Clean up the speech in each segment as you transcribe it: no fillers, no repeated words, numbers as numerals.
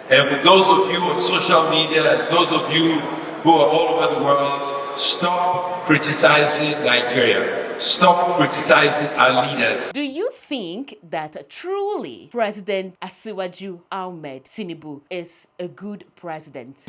And for those of you on social media, and those of you who are all over the world, stop criticizing Nigeria. Stop criticizing our leaders. Do you think that truly President Asiwaju Ahmed Tinubu is a good president?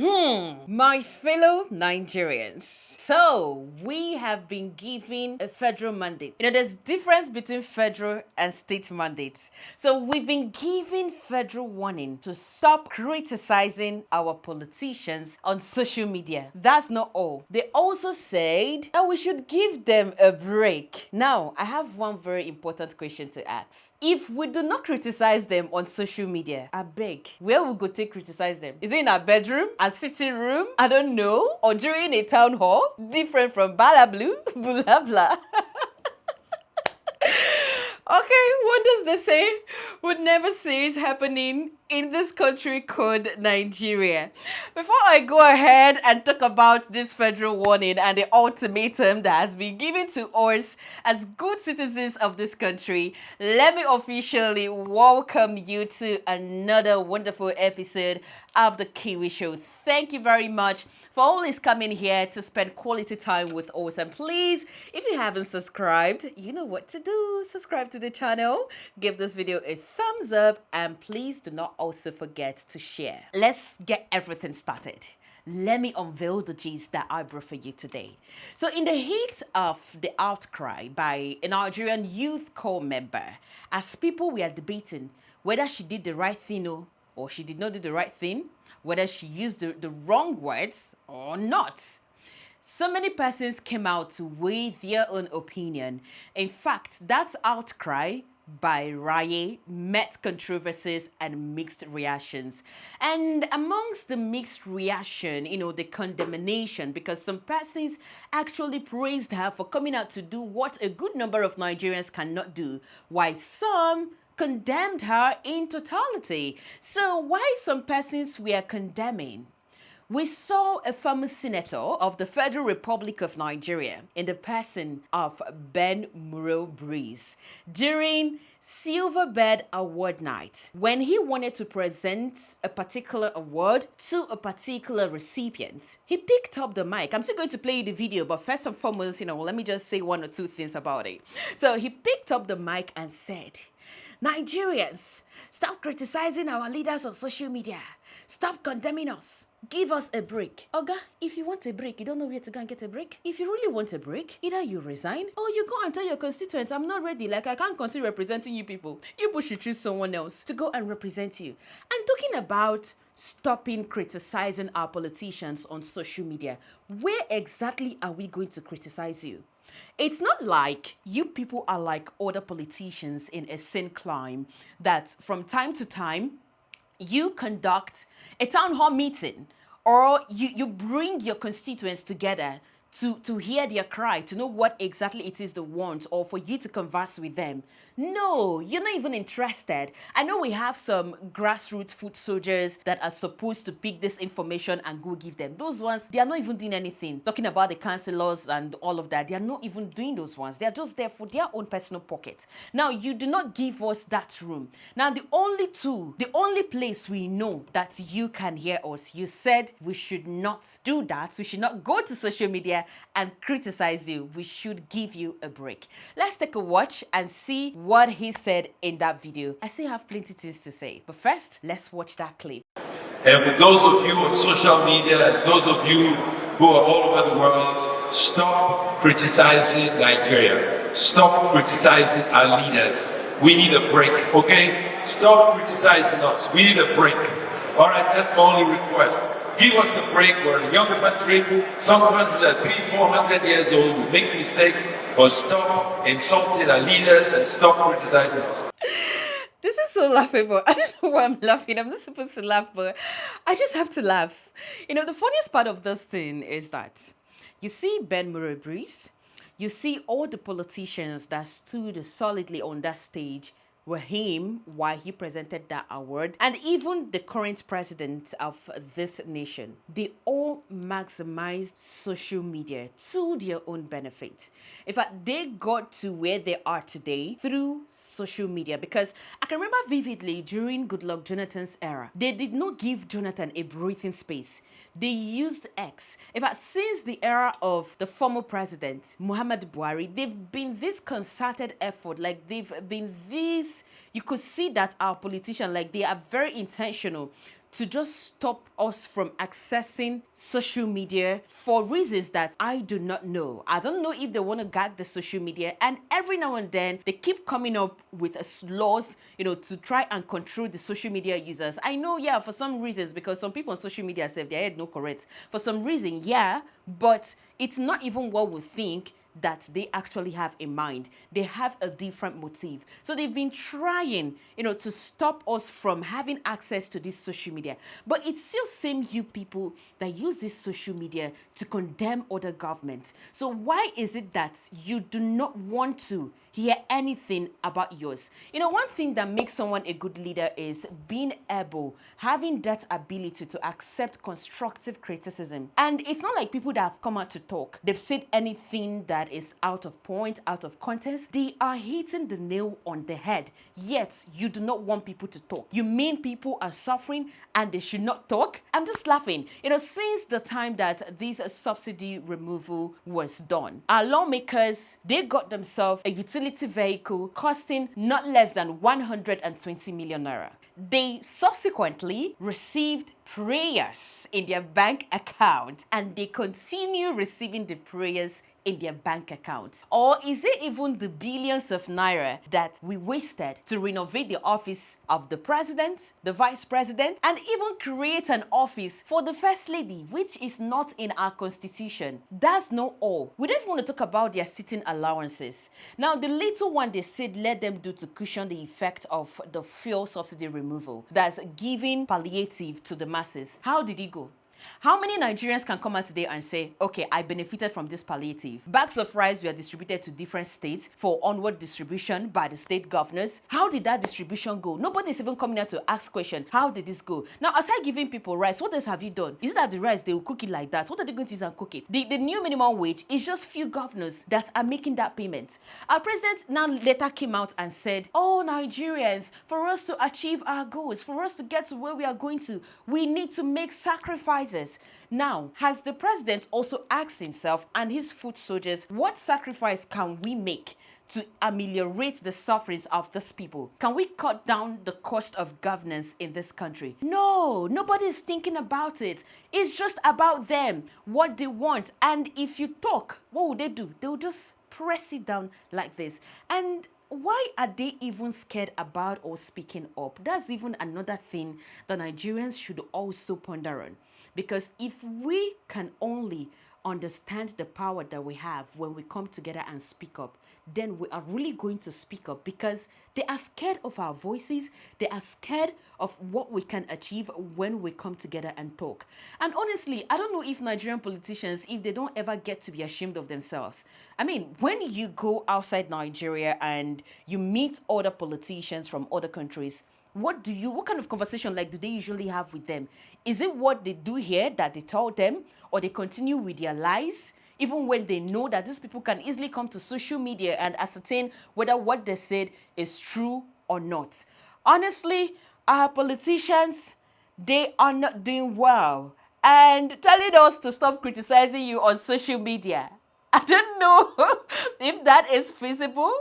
My fellow Nigerians. So, we have been given a federal mandate. There's difference between federal and state mandates. So, we've been given federal warning to stop criticizing our politicians on social media. That's not all. They also said that we should give them a break. Now, I have one very important question to ask. If we do not criticize them on social media, I beg, where will we go to criticize them? Is it in our bedroom, a sitting room? I don't know. Or during a town hall? Different from blah blah blah blah. Okay, what does they say? Would never see it happening in this country called Nigeria. Before I go ahead and talk about this federal warning and the ultimatum that has been given to us as good citizens of this country, let me officially welcome you to another wonderful episode of the Kiwi Show. Thank you very much for always coming here to spend quality time with us. And please, if you haven't subscribed, you know what to do. Subscribe to the channel, give this video a thumbs up, and please do not also forget to share. Let's get everything started. Let me unveil the gist that I brought for you today. So in the heat of the outcry by a Nigerian youth corps member, as people were debating whether she did the right thing or she did not do the right thing, whether she used the wrong words or not, so many persons came out to weigh their own opinion. In fact, that outcry by Raye met controversies and mixed reactions. And amongst the mixed reaction, the condemnation, because some persons actually praised her for coming out to do what a good number of Nigerians cannot do, while some condemned her in totality. So why some persons were condemning? We saw a former senator of the Federal Republic of Nigeria in the person of Ben Breeze during Silverbird Award night, when he wanted to present a particular award to a particular recipient. He picked up the mic. I'm still going to play you the video, but first and foremost, let me just say one or two things about it. So he picked up the mic and said, "Nigerians, stop criticizing our leaders on social media. Stop condemning us. Give us a break." Oga, if you want a break, you don't know where to go and get a break? If you really want a break, either you resign or you go and tell your constituents, "I'm not ready, I can't continue representing you people. You people should choose someone else to go and represent you." And talking about stopping criticizing our politicians on social media, where exactly are we going to criticize you? It's not like you people are like other politicians in a sin climb that from time to time you conduct a town hall meeting or you bring your constituents together to hear their cry, to know what exactly it is they want, or for you to converse with them. No, you're not even interested. I know we have some grassroots foot soldiers that are supposed to pick this information and go give them. Those ones, they are not even doing anything. Talking about the councillors and all of that, they are not even doing those ones. They are just there for their own personal pocket. Now, you do not give us that room. Now, the only place we know that you can hear us, you said we should not do that. We should not go to social media and criticize you. We should give you a break. Let's take a watch and see what he said in that video. I still have plenty things to say, but first, let's watch that clip. And for those of you on social media, and those of you who are all over the world, stop criticizing Nigeria. Stop criticizing our leaders. We need a break, okay? Stop criticizing us. We need a break. All right, that's my only request. Give us a break. We're a young country. Some countries are 300-400 years old. We make mistakes, but stop insulting our leaders and stop criticizing us. This is so laughable. I don't know why I'm laughing. I'm not supposed to laugh, but I just have to laugh. The funniest part of this thing is that you see Ben Breeze, you see all the politicians that stood solidly on that stage with him while he presented that award, and even the current president of this nation. They all maximized social media to their own benefit. In fact, they got to where they are today through social media, because I can remember vividly during Goodluck Jonathan's era, they did not give Jonathan a breathing space. They used X. In fact, since the era of the former president, Muhammad Buhari, they've been this concerted effort, like they've been this, you could see that our politicians, like they are very intentional to just stop us from accessing social media for reasons that I do not know. I don't know if they want to gag the social media, and every now and then they keep coming up with laws, to try and control the social media users. I know, yeah, for some reasons, because some people on social media say their head no correct. For some reason, yeah, but it's not even what we think that they actually have in mind. They have a different motive. So they've been trying, to stop us from having access to this social media. But it's still same you people that use this social media to condemn other governments. So why is it that you do not want to hear anything about yours? One thing that makes someone a good leader is being able, having that ability to accept constructive criticism. And it's not like people that have come out to talk, they've said anything that is out of point, out of context. They are hitting the nail on the head. Yet, you do not want people to talk. You mean people are suffering and they should not talk? I'm just laughing. Since the time that this subsidy removal was done, our lawmakers, they got themselves a utility vehicle costing not less than 120 million naira. They subsequently received prayers in their bank account, and they continue receiving the prayers in their bank accounts. Or is it even the billions of naira that we wasted to renovate the office of the president, the vice president, and even create an office for the first lady, which is not in our constitution? That's not all. We don't even want to talk about their sitting allowances. Now, the little one they said let them do to cushion the effect of the fuel subsidy removal, that's giving palliative to the masses. How did it go? How many Nigerians can come out today and say, okay, I benefited from this palliative? Bags of rice were distributed to different states for onward distribution by the state governors. How did that distribution go? Nobody's even coming out to ask questions. How did this go? Now, aside giving people rice, what else have you done? Is it that the rice, they will cook it like that? What are they going to use and cook it? The new minimum wage is just few governors that are making that payment. Our president now later came out and said, oh, Nigerians, for us to achieve our goals, for us to get to where we are going to, we need to make sacrifices. Now, has the president also asked himself and his foot soldiers, what sacrifice can we make to ameliorate the sufferings of these people? Can we cut down the cost of governance in this country? No, nobody is thinking about it. It's just about them, what they want. And if you talk, what will they do? They will just press it down like this. And why are they even scared about or speaking up? That's even another thing that Nigerians should also ponder on. Because if we can only understand the power that we have when we come together and speak up, then we are really going to speak up, because they are scared of our voices. They are scared of what we can achieve when we come together and talk. And honestly, I don't know if Nigerian politicians, if they don't ever get to be ashamed of themselves. I mean, when you go outside Nigeria and you meet other politicians from other countries, what kind of conversation do they usually have with them? Is it what they do here that they tell them, or they continue with their lies, even when they know that these people can easily come to social media and ascertain whether what they said is true or not? Honestly, our politicians, they are not doing well, and telling us to stop criticizing you on social media, I don't know if that is feasible.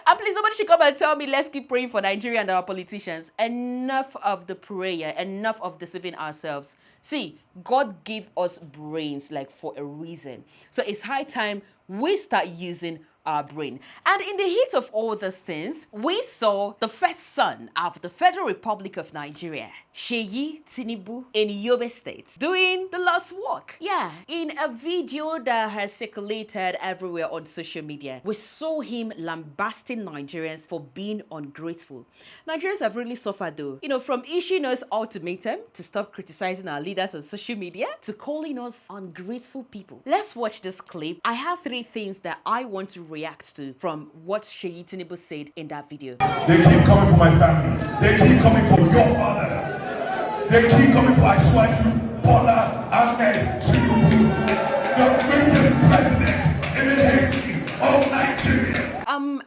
And please, somebody should come and tell me, let's keep praying for Nigeria and our politicians. Enough of the prayer, enough of deceiving ourselves. See, God gave us brains for a reason. So it's high time we start using our brain. And in the heat of all these things, we saw the first son of the Federal Republic of Nigeria, Seyi Tinubu, in Yobe State, doing the Lord's work. Yeah, in a video that has circulated everywhere on social media, we saw him lambasting Nigerians for being ungrateful. Nigerians have really suffered though, from issuing us ultimatum to stop criticizing our leaders on social media to calling us ungrateful people. Let's watch this clip. I have 3 things that I want to react to from what Seyi Tinubu said in that video. They keep coming for my family. They keep coming for your father. They keep coming for Ashwaju. Bola Ahmed Tinubu, the greatest president in the history of Nigeria.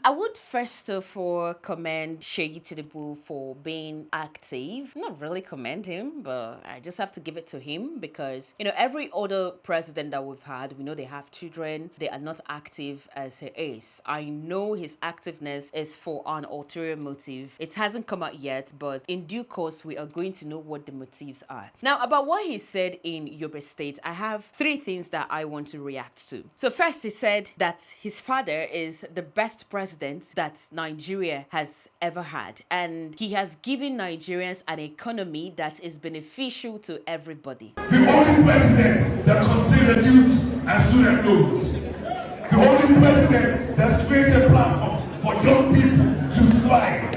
I would first of all commend Seyi Tinubu for being active. Not really commend him, but I just have to give it to him because, every other president that we've had, we know they have children. They are not active as he is. I know his activeness is for an ulterior motive. It hasn't come out yet, but in due course, we are going to know what the motives are. Now, about what he said in Yobe State, I have 3 things that I want to react to. So first, he said that his father is the best president that Nigeria has ever had, and he has given Nigerians an economy that is beneficial to everybody. The only president that considered youth and student loans. The only president that's created a platform for young people to thrive.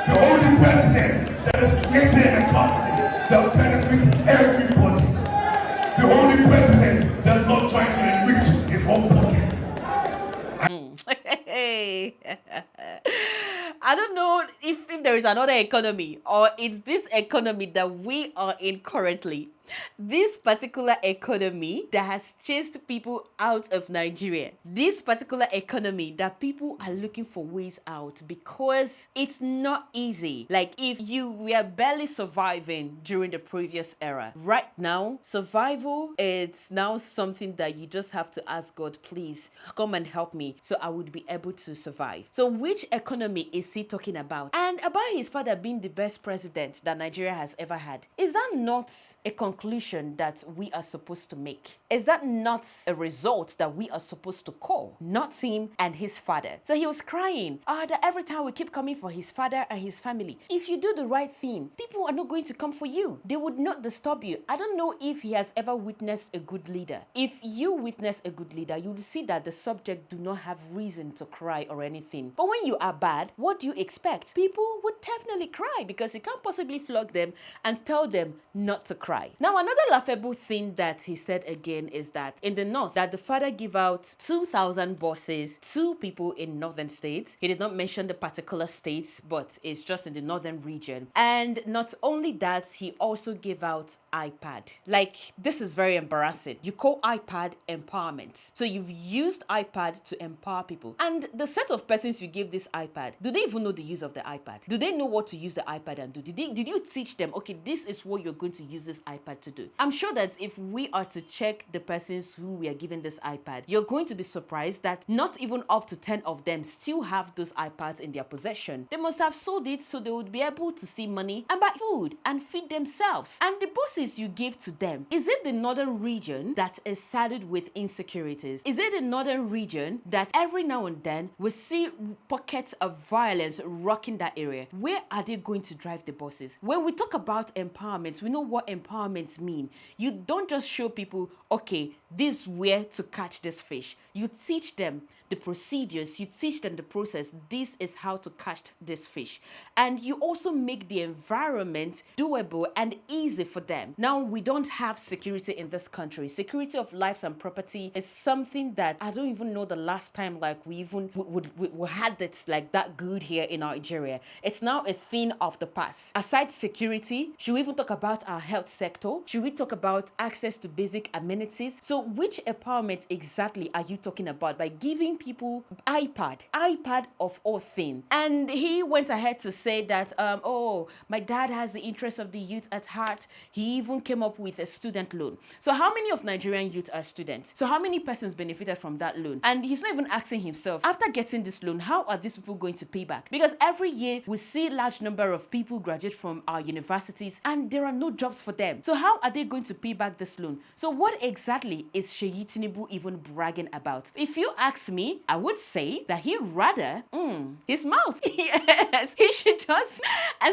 The only president that has created an economy that benefits everybody. The only president that's not trying to enrich his own pocket. I don't know if there is another economy or it's this economy that we are in currently. This particular economy that has chased people out of Nigeria. This particular economy that people are looking for ways out because it's not easy. Like if you were barely surviving during the previous era, right now, survival is now something that you just have to ask God, please come and help me so I would be able to survive. So which economy is he talking about? And about his father being the best president that Nigeria has ever had. Is that not a conclusion that we are supposed to make? Is that not a result that we are supposed to call? Not him and his father. So he was crying, that every time we keep coming for his father and his family. If you do the right thing, people are not going to come for you. They would not disturb you. I don't know if he has ever witnessed a good leader. If you witness a good leader, you'll see that the subject do not have reason to cry or anything. But when you are bad, what do you expect? People would definitely cry because you can't possibly flog them and tell them not to cry. Now, another laughable thing that he said again is that in the north, that the father give out 2,000 buses to people in northern states. He did not mention the particular states, but it's just in the northern region. And not only that, he also gave out iPad. Like, this is very embarrassing. You call iPad empowerment. So you've used iPad to empower people. And the set of persons you give this iPad, do they even know the use of the iPad? Do they know what to use the iPad and do? Did you teach them, okay, this is what you're going to use this iPad to do? I'm sure that if we are to check the persons who we are giving this iPad, you're going to be surprised that not even up to 10 of them still have those iPads in their possession. They must have sold it so they would be able to see money and buy food and feed themselves. And the buses you give to them, is it the northern region that is saddled with insecurities? Is it the northern region that every now and then we see pockets of violence rocking that area? Where are they going to drive the buses? When we talk about empowerment, we know what empowerment means. You don't just show people, okay, this is where to catch this fish. You teach them the procedures, you teach them the process. This is how to catch this fish. And you also make the environment doable and easy for them. Now, we don't have security in this country. Security of lives and property is something that I don't even know the last time like we had it like that good here in Nigeria. It's now a thing of the past. Aside security, should we even talk about our health sector? Should we talk about access to basic amenities? So which empowerment exactly are you talking about by giving people iPad of all things? And he went ahead to say that, my dad has the interest of the youth at heart. He even came up with a student loan. So how many of Nigerian youth are students? So how many persons benefited from that loan? And he's not even asking himself, after getting this loan, how are these people going to pay back? Because every year we see a large number of people graduate from our universities and there are no jobs for them. So how are they going to pay back this loan? So what exactly is Seyi Tinubu even bragging about? If you ask me, I would say that he rather, his mouth. Yes, he should just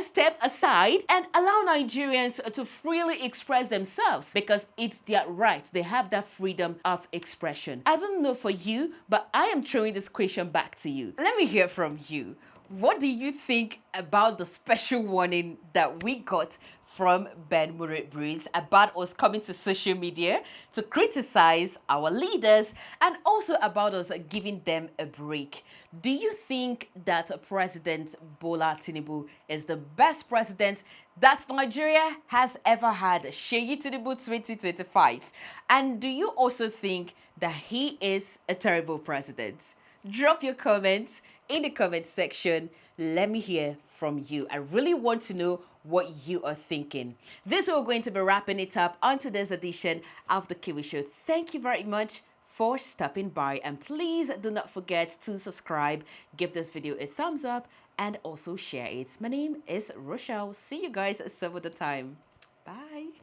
step aside and allow Nigerians to freely express themselves because it's their right. They have that freedom of expression. I don't know for you, but I am throwing this question back to you. Let me hear from you. What do you think about the special warning that we got from Ben Murray Breeze about us coming to social media to criticize our leaders and also about us giving them a break. Do you think that President Bola Tinubu is the best president that Nigeria has ever had? Seyi Tinubu 2025. And do you also think that he is a terrible president? Drop your comments in the comment section. Let me hear from you. I really want to know what you are thinking. This we're going to be wrapping it up on today's edition of the Kiwi Show. Thank you very much for stopping by, and please do not forget to subscribe, give this video a thumbs up, and also share it. My name is Rochelle. See you guys some other time. Bye.